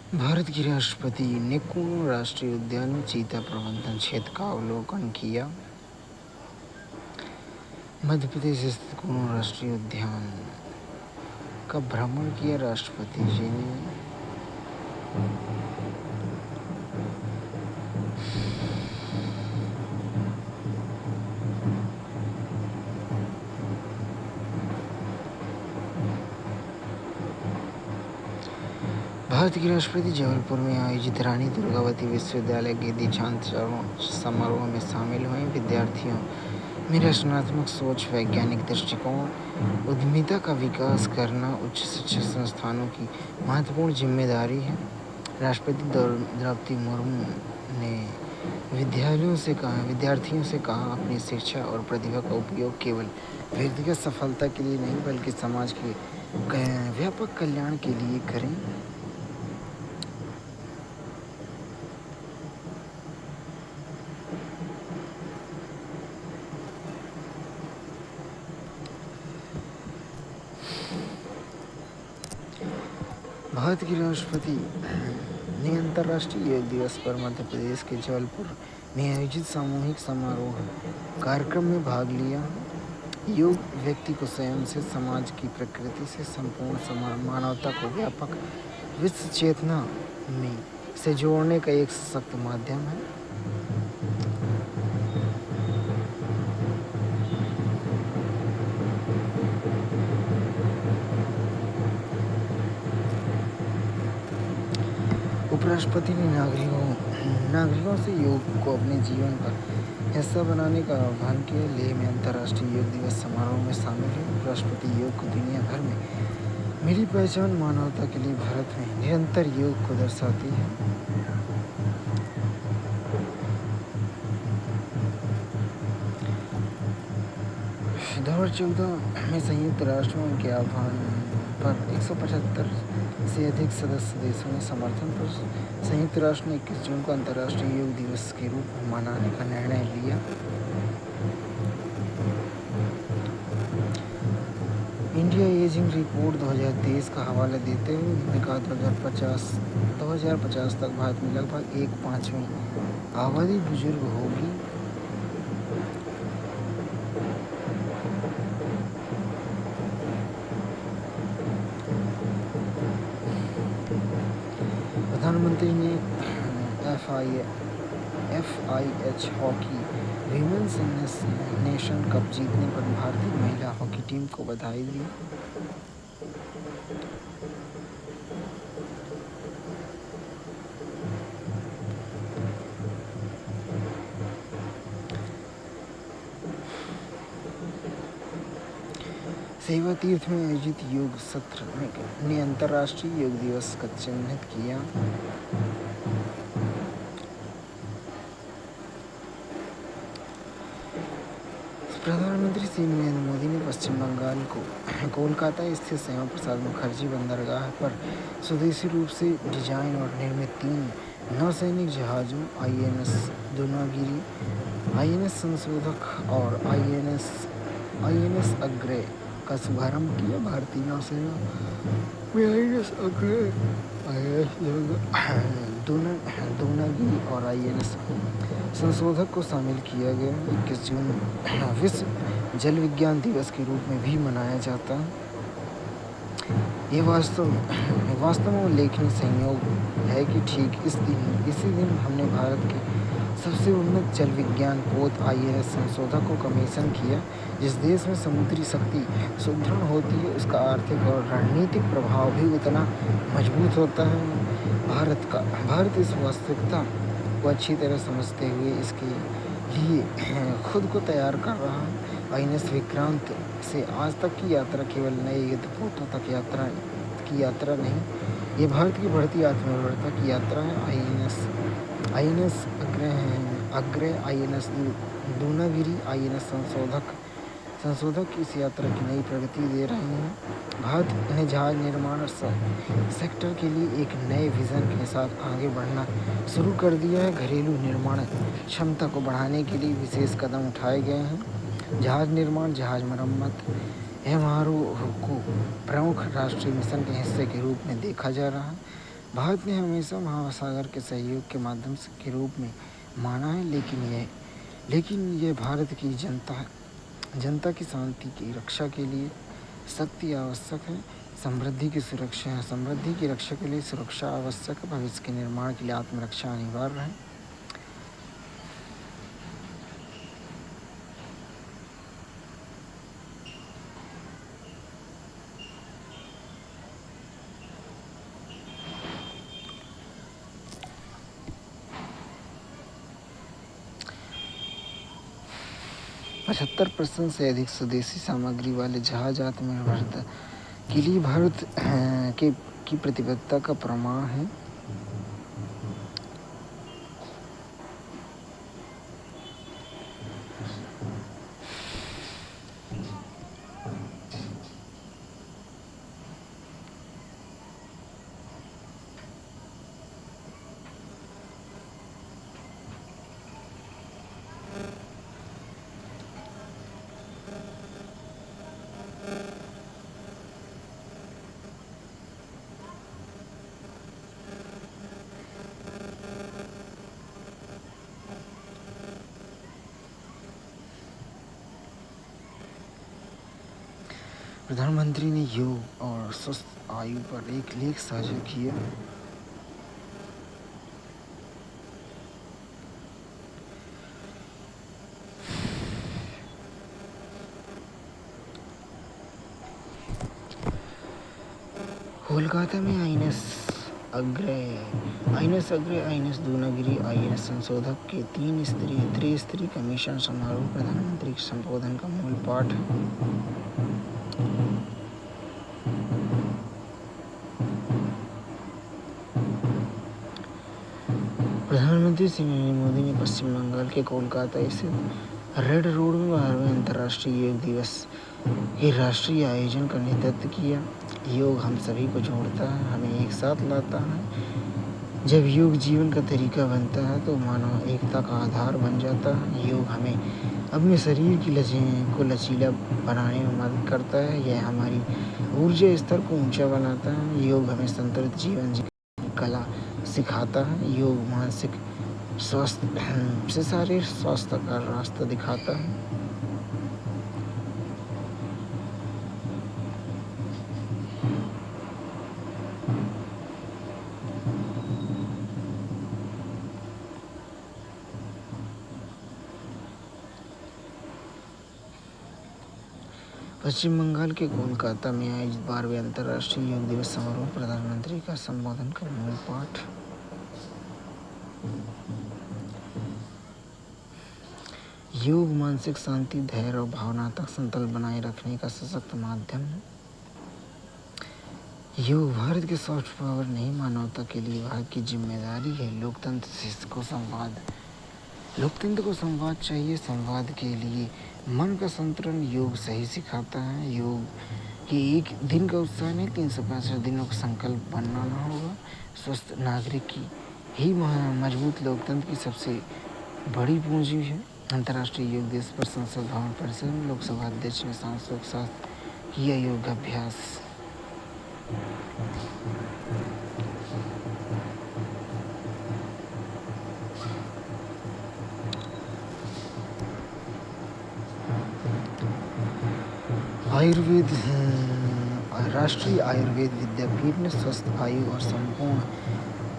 भारत की राष्ट्रपति ने कुनो राष्ट्रीय उद्यान में चीता प्रबंधन क्षेत्र का अवलोकन किया। मध्य प्रदेश स्थित कुनो राष्ट्रीय उद्यान का भ्रमण किया राष्ट्रपति जी ने। भारत की राष्ट्रपति जबलपुर में आयोजित रानी दुर्गावती विश्वविद्यालय के दीक्षांत समारोह में शामिल हुए। विद्यार्थियों में रचनात्मक सोच, वैज्ञानिक दृष्टिकोण, उद्यमिता का विकास करना उच्च शिक्षा संस्थानों की महत्वपूर्ण जिम्मेदारी है। राष्ट्रपति द्रौपदी मुर्मू ने विद्यार्थियों से कहा अपनी शिक्षा और प्रतिभा का उपयोग केवल व्यक्तिगत सफलता के लिए नहीं बल्कि समाज के व्यापक कल्याण के लिए करें। भारत के राष्ट्रपति ने अंतर्राष्ट्रीय योग दिवस पर मध्य प्रदेश के जबलपुर में आयोजित सामूहिक समारोह कार्यक्रम में भाग लिया। योग व्यक्ति को स्वयं से, समाज की प्रकृति से, संपूर्ण मानवता को व्यापक विश्व चेतना में से जोड़ने का एक सशक्त माध्यम है। उपराष्ट्रपति ने नागरिकों से योग को अपने जीवन का हिस्सा बनाने का आह्वान किया। लेह में अंतर्राष्ट्रीय योग दिवस समारोह में शामिल हुए। उपराष्ट्रपति योग को दुनिया भर में मिली पहचान मानवता के लिए भारत में निरंतर योग को दर्शाती है। 2014 में संयुक्त राष्ट्र के आह्वान पर 175 से अधिक सदस्य देशों ने समर्थन पर संयुक्त राष्ट्र ने 21 जून को अंतर्राष्ट्रीय योग दिवस के रूप में मनाने का निर्णय लिया। इंडिया एजिंग रिपोर्ट 2023 का हवाला देते हुए उन्होंने कहा 2050 तक भारत में लगभग 1/5 आबादी बुजुर्ग होगी। प्रधानमंत्री ने FIH hockey women's nation cup जीतने पर भारतीय महिला हॉकी टीम को बधाई दी। सेवा तीर्थ में आयोजित योग सत्र ने अंतर्राष्ट्रीय योग दिवस का चिन्हित किया। प्रधानमंत्री श्री नरेंद्र मोदी ने पश्चिम बंगाल को कोलकाता स्थित श्यामा प्रसाद मुखर्जी बंदरगाह पर स्वदेशी रूप से डिजाइन और निर्मित 3 नौसैनिक जहाजों INS द्रोणागिरी, INS संशोधक और INS अग्रय का शुभारंभ किया। भारतीय नौसेना में INS अग्रय, द्रोणागिरी और INS संशोधक को शामिल किया गया। 21 जून विश्व जल विज्ञान दिवस के रूप में भी मनाया जाता है। ये वास्तव में उल्लेखनीय संयोग है कि ठीक इसी दिन हमने भारत के सबसे उन्नत जल विज्ञान पोत INS संशोधक को कमीशन किया। जिस देश में समुद्री शक्ति सुदृढ़ होती है उसका आर्थिक और रणनीतिक प्रभाव भी उतना मजबूत होता है। भारत इस वास्तविकता को अच्छी तरह समझते हुए इसके लिए खुद को तैयार कर रहा है। INS विक्रांत से आज तक की यात्रा केवल नए युद्धपोतों तक की यात्रा नहीं, ये भारत की बढ़ती आत्मनिर्भरता की यात्रा है। INS Agray, INS Dronagiri, INS संशोधक इस यात्रा की नई प्रगति दे रहे हैं। भारत ने जहाज निर्माण सेक्टर के लिए एक नए विजन के साथ आगे बढ़ना शुरू कर दिया है। घरेलू निर्माण क्षमता को बढ़ाने के लिए विशेष कदम उठाए गए हैं। जहाज निर्माण, जहाज मरम्मत, MRO को प्रमुख राष्ट्रीय मिशन के हिस्से के रूप में देखा जा रहा है। भारत ने हमेशा महासागर के सहयोग के माध्यम से के रूप में माना है, लेकिन यह भारत की जनता की शांति की रक्षा के लिए शक्ति आवश्यक है। समृद्धि की रक्षा के लिए सुरक्षा आवश्यक है। भविष्य के निर्माण के लिए आत्मरक्षा अनिवार्य है। %75 से अधिक स्वदेशी सामग्री वाले जहाज आत्मनिर्भरता के लिए भारत की प्रतिबद्धता का प्रमाण है। प्रधानमंत्री ने योग और स्वस्थ आयु पर एक लेख साझा किया। कोलकाता में INS Agray, INS Dunagiri, INS संशोधक के त्रिस्तरीय कमीशन समारोह प्रधानमंत्री के संबोधन का मूल पाठ। प्रधानमंत्री श्री नरेंद्र मोदी ने पश्चिम बंगाल के कोलकाता स्थित रेड रोड में 12वें अंतर्राष्ट्रीय योग दिवस के राष्ट्रीय आयोजन का नेतृत्व किया। योग हम सभी को जोड़ता है, हमें एक साथ लाता है। जब योग जीवन का तरीका बनता है तो मानव एकता का आधार बन जाता है। योग हमें अपने शरीर को लचीला बनाने में मदद करता है। यह हमारी ऊर्जा स्तर को ऊंचा बनाता है। योग हमें संतुलित जीवन जीने की कला सिखाता है। योग मानसिक स्वास्थ्य से शारीरिक स्वास्थ्य का रास्ता दिखाता है। पश्चिम बंगाल के कोलकाता में आयोजित 12वें अंतर्राष्ट्रीय योग दिवस समारोह प्रधानमंत्री का संबोधन का मूल पाठ। योग मानसिक शांति, धैर्य और भावनात्मक संतुलन बनाए रखने का सशक्त माध्यम है। योग भारत के सॉफ्ट पावर नहीं, मानवता के लिए भारत की जिम्मेदारी है। लोकतंत्र को संवाद चाहिए। संवाद के लिए मन का संतुलन योग सही सिखाता है। योग के एक दिन का उत्साह नहीं, 365 दिनों का संकल्प बनाना होगा। स्वस्थ नागरिक की ही मजबूत लोकतंत्र की सबसे बड़ी पूंजी है। अंतर्राष्ट्रीय योग दिवस पर संसद भवन परिसर में लोकसभा अध्यक्ष ने सांसदों के साथ किया योगाभ्यास। राष्ट्रीय आयुर्वेद विद्यापीठ ने स्वस्थ आयु और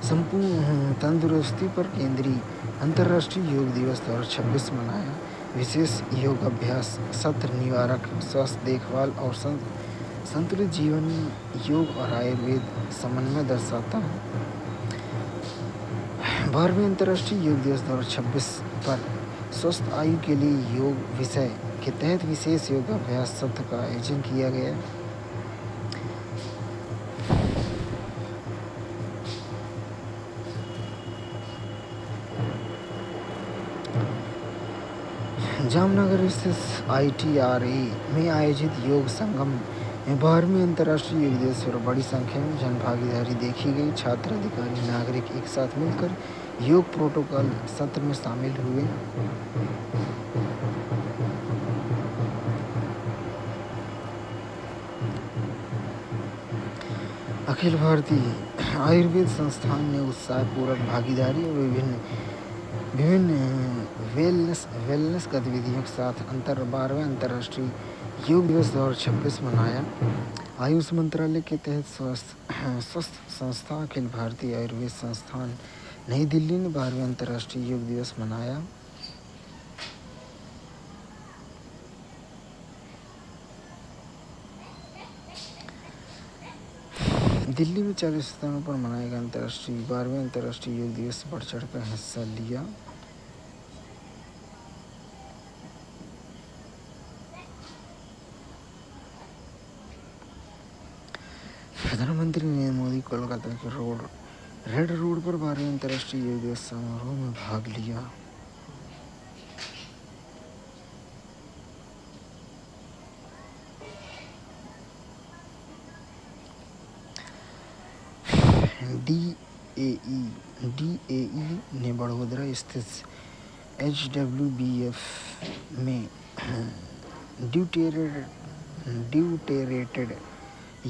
संपूर्ण तंदुरुस्ती पर केंद्रीय अंतर्राष्ट्रीय योग दिवस 2026 मनाया। विशेष योगाभ्यास सत्र निवारक स्वास्थ्य देखभाल और संतुलित जीवन योग और आयुर्वेद समन्वय दर्शाता है। 12वें अंतर्राष्ट्रीय योग दिवस 2026 पर स्वस्थ आयु के लिए योग विषय के तहत विशेष योगाभ्यास सत्र का आयोजन किया गया। जामनगर स्थित ITRA में आयोजित योग संगम में 12वें अंतर्राष्ट्रीय योग दिवस पर बड़ी संख्या में जनभागीदारी देखी गई। छात्र, अधिकारी, नागरिक एक साथ मिलकर योग प्रोटोकॉल सत्र में शामिल हुए। अखिल भारतीय आयुर्वेद संस्थान ने उत्साहपूर्वक भागीदारी और विभिन्न विभिन्न वेलनेस गतिविधियों के साथ 12वें अंतर्राष्ट्रीय योग दिवस 2026 मनाया। आयुष मंत्रालय के तहत स्वस्थ संस्था अखिल भारतीय आयुर्वेद संस्थान नई दिल्ली ने 12वें अंतर्राष्ट्रीय योग दिवस मनाया। दिल्ली में 40 स्थानों पर मनाए गए 12वें अंतर्राष्ट्रीय योग दिवस बढ़ चढ़कर हिस्सा लिया। प्रधानमंत्री नरेंद्र मोदी कोलकाता के रेड रोड पर 12वें अंतर्राष्ट्रीय योग दिवस समारोह में भाग लिया। डीएई ने बड़ोदरा स्थित HWBF में ड्यूटेरेटेड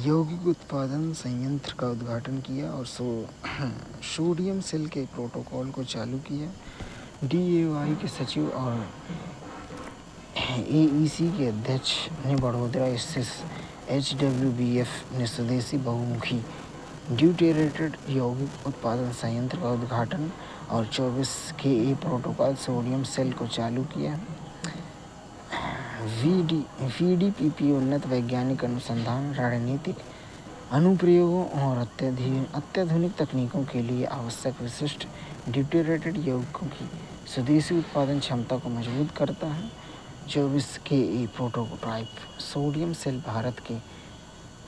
यौगिक उत्पादन संयंत्र का उद्घाटन किया और सोडियम सेल के प्रोटोकॉल को चालू किया। DAI के सचिव और AEC के अध्यक्ष ने बड़ोदरा स्थित HWBF में स्वदेशी बहुमुखी ड्यूटेरेटेड यौगिक उत्पादन संयंत्र का उद्घाटन और 24 KA प्रोटोकॉल सोडियम सेल को चालू किया। VDPP उन्नत वैज्ञानिक अनुसंधान, रणनीतिक अनुप्रयोगों और अत्याधुनिक तकनीकों के लिए आवश्यक विशिष्ट ड्यूटेरेटेड यौगिकों की स्वदेशी उत्पादन क्षमता को मजबूत करता है। 24 KA prototype sodium cell Bharat के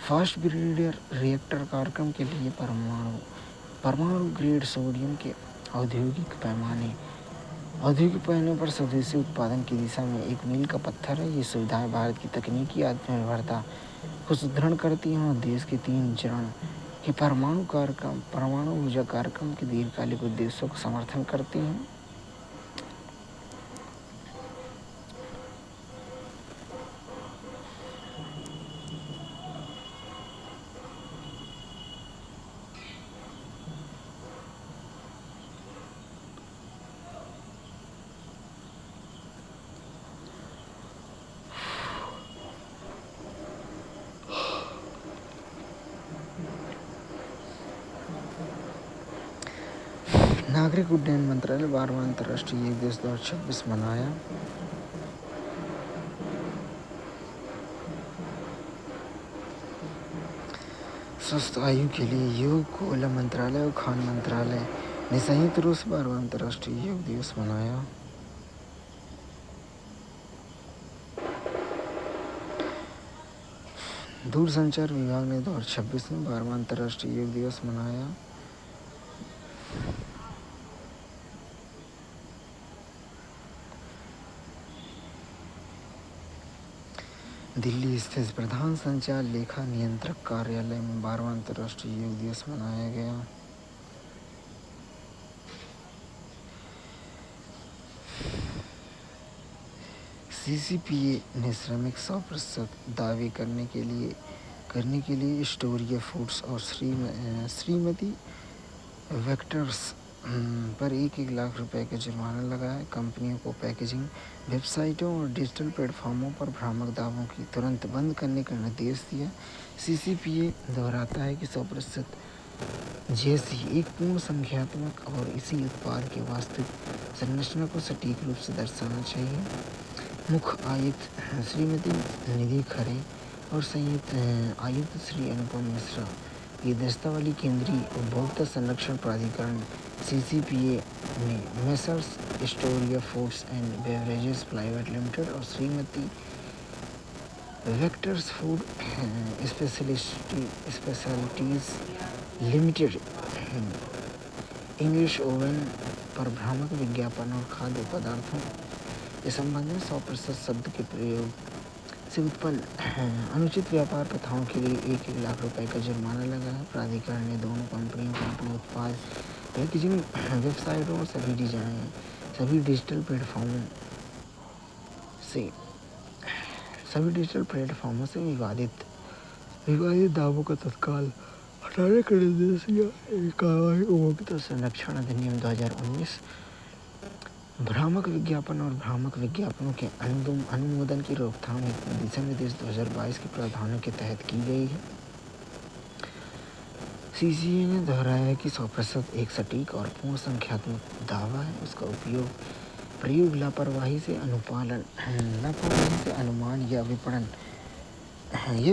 फास्ट ब्रीडर रिएक्टर कार्यक्रम के लिए परमाणु ग्रेड सोडियम के औद्योगिक पैमाने पर स्वदेशी उत्पादन की दिशा में एक मील का पत्थर है। ये सुविधाएं भारत की तकनीकी आत्मनिर्भरता को सुदृढ़ करती हैं और देश के 3 चरण के परमाणु ऊर्जा कार्यक्रम के दीर्घकालिक उद्देश्यों को समर्थन करती हैं। नागरिक उड्डयन मंत्रालय 12वां अंतर्राष्ट्रीय योग दिवस 2026 मनाया। स्वस्थ आयु के लिए योग कोयला मंत्रालय और खान मंत्रालय ने संयुक्त रूप से 12वां अंतर्राष्ट्रीय योग दिवस मनाया। दूरसंचार विभाग ने 2026 में 12वां अंतर्राष्ट्रीय योग दिवस मनाया। दिल्ली स्थित प्रधान संचार लेखा नियंत्रक कार्यालय में 12वां अंतर्राष्ट्रीय योग दिवस मनाया गया। CCPA ने श्रमिक 100% दावे करने के लिए स्टोरिया फूड्स और श्रीमती वेक्टर्स पर 1 लाख रुपए का जुर्माना लगाया। कंपनियों को पैकेजिंग वेबसाइटों और डिजिटल प्लेटफॉर्मों पर भ्रामक दावों की तुरंत बंद करने का निर्देश दिया। CCPA दोहराता है कि 100% जैसी एक पूर्ण संख्यात्मक और इसी उत्पाद के वास्तविक संरचना को सटीक रूप से दर्शाना चाहिए। मुख्य आयुक्त श्रीमती निधि खरे और संयुक्त आयुक्त श्री अनुपम मिश्रा की अध्यक्षता वाली केंद्रीय उपभोक्ता संरक्षण प्राधिकरण CCPA ने messrs Storia foods and beverages private limited और श्रीमती Bectors food specialities limited English oven पर भ्रामक विज्ञापन और खाद्य पदार्थों के संबंध में 100% शब्द के प्रयोग से उत्पन्न अनुचित व्यापार प्रथाओं के लिए 1 लाख रुपए का जुर्माना लगाया। प्राधिकरण ने दोनों कंपनियों को अपने उत्पाद पैकेजिंग वेबसाइटों और सभी डिजिटल प्लेटफॉर्मों से विवादित दावों का तत्काल हटाने के निर्देश या कार्रवाई उपभोक्ता संरक्षण अधिनियम 2019 भ्रामक विज्ञापन और भ्रामक विज्ञापनों के अनुमोदन की रोकथाम दिशा निर्देश 2022 के प्रावधानों के तहत की गई है। सीसीए ने दोहराया कि 100% एक सटीक और पूर्ण संख्यात्मक दावा है। उसका प्रयोग लापरवाही से अनुमान या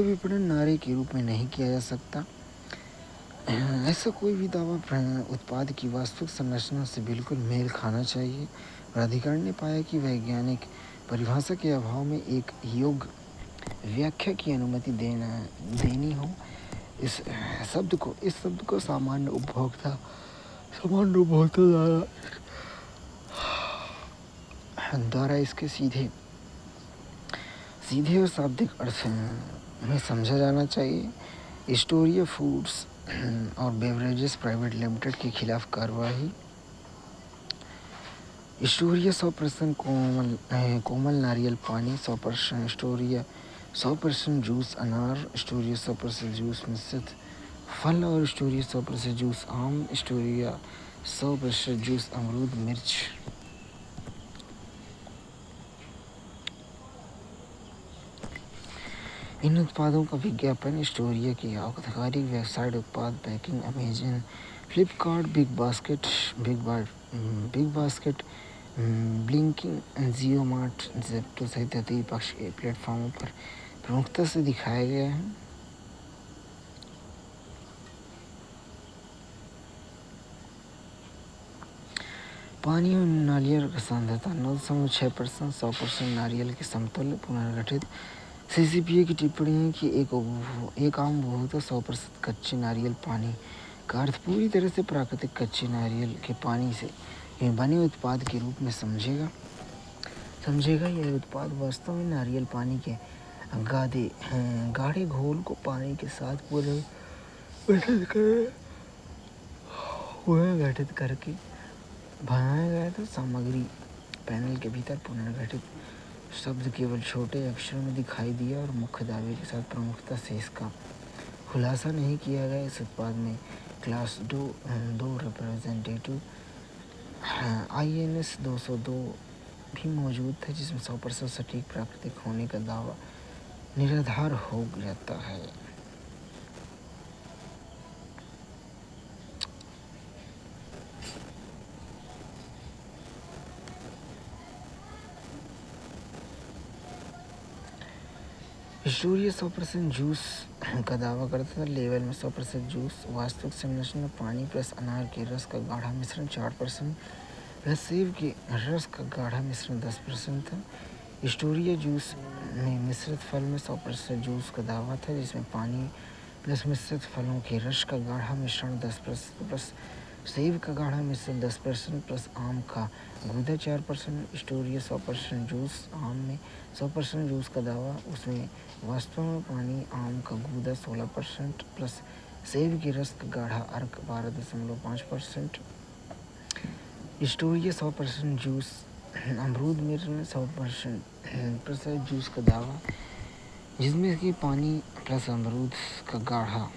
विपणन नारे के रूप में नहीं किया जा सकता। ऐसा कोई भी दावा उत्पाद की वास्तविक संरचना से बिल्कुल मेल खाना चाहिए। प्राधिकरण ने पाया कि वैज्ञानिक परिभाषा के अभाव में एक योग्य व्याख्या की अनुमति देनी हो। इस शब्द को सामान्य उपभोक्ता द्वारा इसके सीधे और शाब्दिक अर्थ में समझा जाना चाहिए। एस्टोरिया फूड्स और बेवरेजेस प्राइवेट लिमिटेड के खिलाफ कार्रवाई। एस्टोरिया 100% कोमल नारियल पानी, 100% एस्टोरिया 100% जूस अनार, एस्टोरिया 100% जूस मिश्रित फल और एस्टोरिया 100% जूस आम, एस्टोरिया 100% जूस अमरूद मिर्च। इन उत्पादों का विज्ञापन एस्टोरिया की आधिकारिक वेबसाइट, उत्पाद पैकिंग, Amazon, Flipkart, Big Basket, Blinkit, Jio Mart, Zepto सहित तृतीय पक्ष के प्लेटफॉर्मों पर प्रमुखता से दिखाया गया है। पानी और नारियल की सांद्रता 9.6%, 100% नारियल के समतुल्य पुनर्गठित। सीसीपीए की टिप्पणी है कि एक आम उपभोक्ता 100% कच्चे नारियल पानी का अर्थ पूरी तरह से प्राकृतिक कच्चे नारियल के पानी से बने उत्पाद के रूप में समझेगा। यह उत्पाद वास्तव में नारियल पानी के गाढ़े घोल को पानी के साथ पुनर्गठित करके बनाया गया था। सामग्री पैनल के भीतर पुनर्गठित शब्द केवल छोटे अक्षरों में दिखाई दिया और मुख्य दावे के साथ प्रमुखता से इसका खुलासा नहीं किया गया। इस उत्पाद में क्लास 2 रिप्रेजेंटेटिव INS 202 भी मौजूद था, जिसमें 100% सटीक प्राकृतिक होने का दावा निराधार हो जाता है। एस्टोरिया 100% जूस का दावा करता था। लेवल में 100% जूस, वास्तविक संरचना पानी प्लस अनार के रस का गाढ़ा मिश्रण 4% प्लस सेब के रस का गाढ़ा मिश्रण 10% था। एस्टोरिया जूस में मिश्रित फल में 100% जूस का दावा था, जिसमें पानी प्लस मिश्रित फलों के रस का गाढ़ा मिश्रण 10% प्लस सेब का गाढ़ा मिश्रण 10% प्लस आम का गूदा 4%। एस्टोरिया 100% जूस आम में 100% जूस का दावा, उसमें वास्तव में पानी आम का गूदा 16% प्लस सेब के रस का गाढ़ा अर्क 12.5%। एस्टोरिया 100% जूस अमरूद मिर्च में 100% जूस का दावा, जिसमें कि पानी प्लस अमरूद का गाढ़ा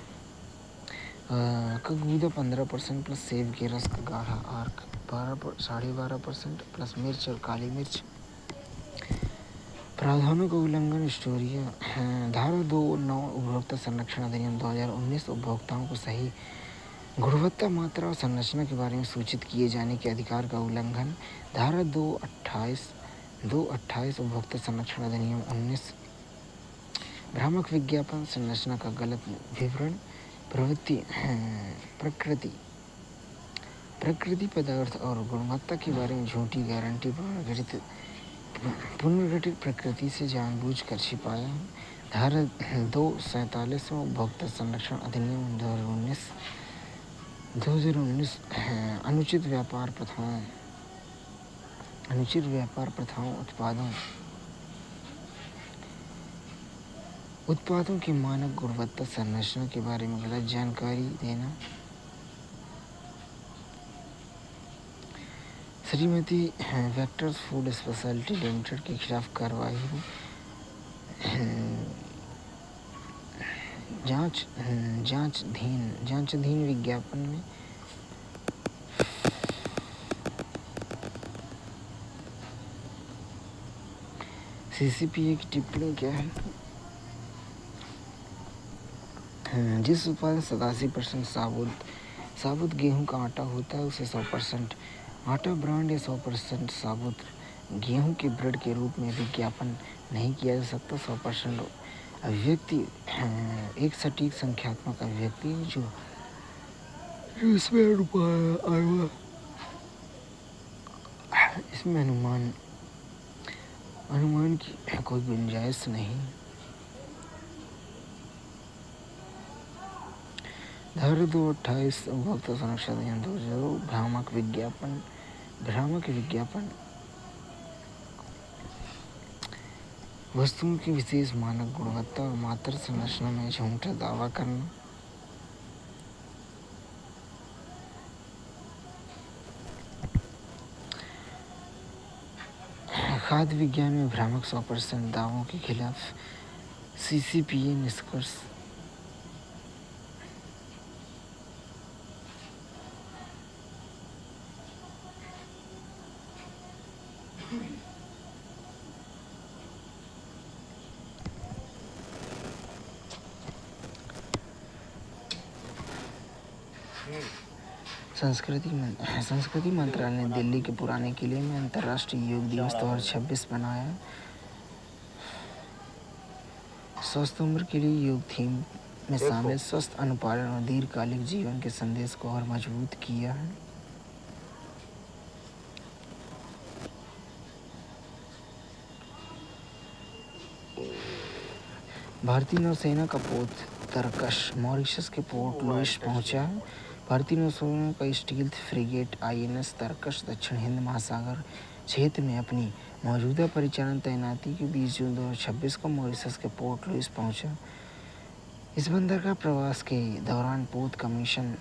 का गूदा 15% प्लस सेब के रस का गाढ़ा आर्क 12.5% प्लस मिर्च और काली मिर्च। प्रावधानों का उल्लंघन। एस्टोरिया धारा 2(9) उपभोक्ता संरक्षण अधिनियम 2019 उपभोक्ताओं को सही गुणवत्ता, मात्रा और संरचना के बारे में सूचित किए जाने के अधिकार का उल्लंघन। धारा 2(28) उपभोक्ता संरक्षण अधिनियम 19 भ्रामक विज्ञापन, संरचना का गलत विवरण, प्रकृति पदार्थ और गुणवत्ता के बारे में झूठी गारंटी, पुनर्गठित प्रकृति से जानबूझकर छिपाया है। धारा 2(47) उपभोक्ता संरक्षण अधिनियम 2019 अनुचित व्यापार प्रथाओं उत्पादों की मानक गुणवत्ता संरचना के बारे में गलत जानकारी देना। Shrimati Bectors food speciality limited के खिलाफ कार्रवाई जांचाधीन विज्ञापन में सीसीपीए की टिप्पणी क्या है? जिस उत्पाद 87% साबुत गेहूं का आटा होता है उसे 100% आटा ब्रांड या 100% साबुत गेहूं के ब्रेड के रूप में विज्ञापन नहीं किया जा सकता। 100% अभिव्यक्ति एक सटीक संख्यात्मक अभिव्यक्ति जो इसमें अनुमान की कोई गुंजाइश नहीं। धारा 228 उपभोक्ता संरक्षण अधिनियम 2000 भ्रामक विज्ञापन वस्तुओं की विशेष मानक गुणवत्ता और मात्रा संरचना में झूठा दावा करना। खाद्य विज्ञान में भ्रामक 100% दावों के खिलाफ सीसीपीए निष्कर्ष। संस्कृति मंत्रालय ने दिल्ली के पुराने किले में अंतर्राष्ट्रीय योग दिवस 2026 मनाया। स्वस्थ उम्र के लिए योग थीम में शामिल स्वस्थ अनुपालन और दीर्घकालिक जीवन के संदेश को और मजबूत किया है। भारतीय नौसेना का पोत तरकश मॉरिशस के पोर्ट लुइस पहुंचा है। भारतीय नौसेना का स्टील्थ फ्रिगेट आईएनएस तरकश दक्षिण हिंद महासागर क्षेत्र में अपनी मौजूदा परिचालन तैनाती के 20 जून 2026 को मॉरिशस के पोर्ट लुइस पहुंचा। इस बंदरगाह प्रवास के दौरान पोत commission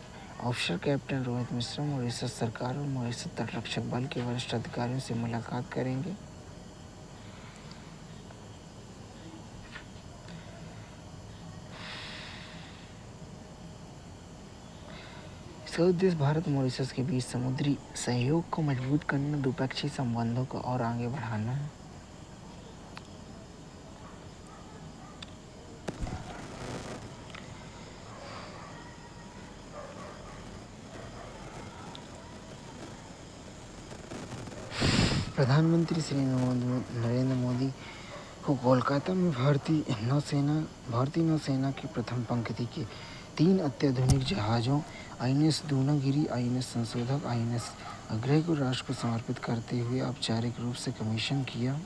officer captain Rohit Mishra Mauritius सरकार और मॉरिशस तटरक्षक बल के वरिष्ठ अधिकारियों से मुलाकात करेंगे। इसका उद्देश्य भारत मॉरिशस के बीच समुद्री सहयोग को मजबूत करना, द्विपक्षीय संबंधों को और आगे बढ़ाना है। प्रधानमंत्री श्री नरेंद्र मोदी को कोलकाता में भारतीय नौसेना की प्रथम पंक्ति के 3 अत्याधुनिक जहाज़ों आईएनएस दूनागिरी, आईएनएस संशोधक, आईएनएस अग्रय को राष्ट्र को समर्पित करते हुए औपचारिक रूप से कमीशन किया।